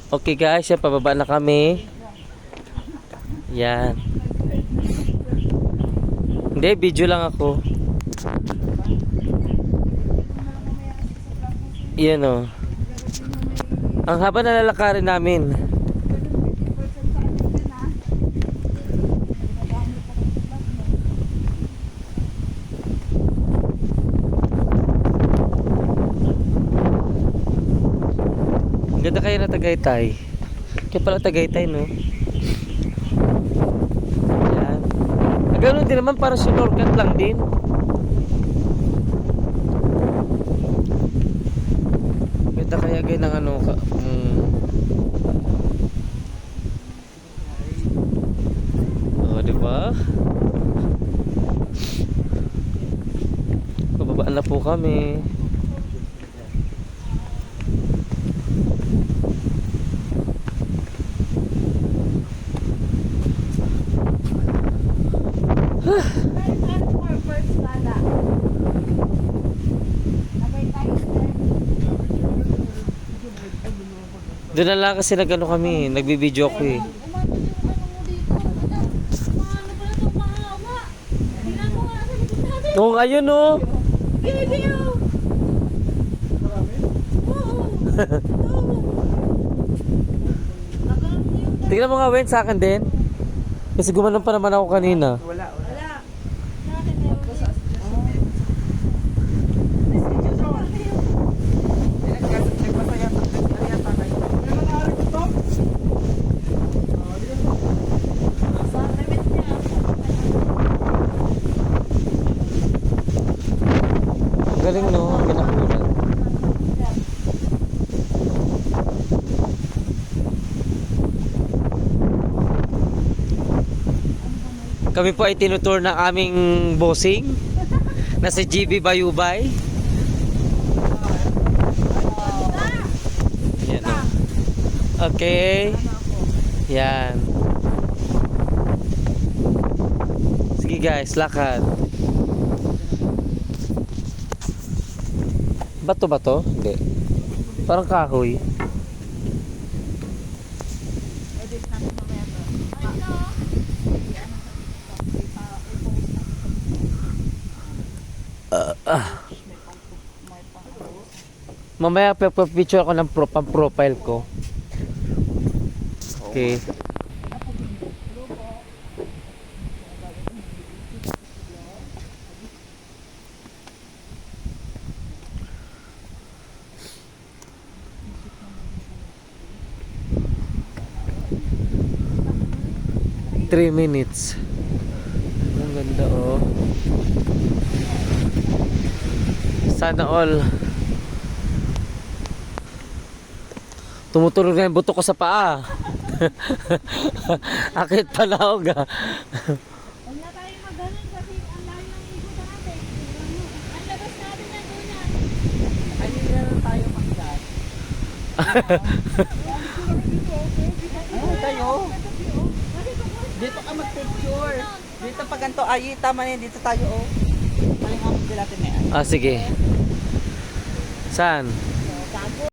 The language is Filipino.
Okay guys, yan, pababa na kami. Yan. Hindi, video lang ako. Yan o. Ang haba na lalakarin namin. Ganda kayo na Tagaytay. Kaya pala Tagaytay, no? Yan. Ganoon din naman, para shortcut lang din. Ganda kaya ganyan ng ano ka. Oh, diba? Bababaan na po kami. Doon na lang kasi nag-ano kami, nagbibideo ko eh. Oo, ayun o. Tingnan mo nga, Wen, sa akin din. Kasi gumanon pa naman ako kanina. Wala. Galing no, ginakulat. Kami po ay tinutour ng aming bossing na si GB Bayubay. Yan o. Okay. Yan. Sige guys, lakad. Bato ba to? Hindi. Parang kahoy. Mamaya picture ako ng profile ko. Okay. Three minutes. Ang ganda oh. Sana all. Tumutulog na yung buto ko sa paa. Akit palawag ah. Huwag na tayo mag-ganon kasi ang layo ng igutan natin. Ang labas natin na doon yan. Ay, hindi na lang tayo mag-gas. Ano tayo? Dito ka mag-picture. Dito pag ganito, ay tama na yun. Dito tayo oh. Paling ako natin na yan. Ah sige. Saan?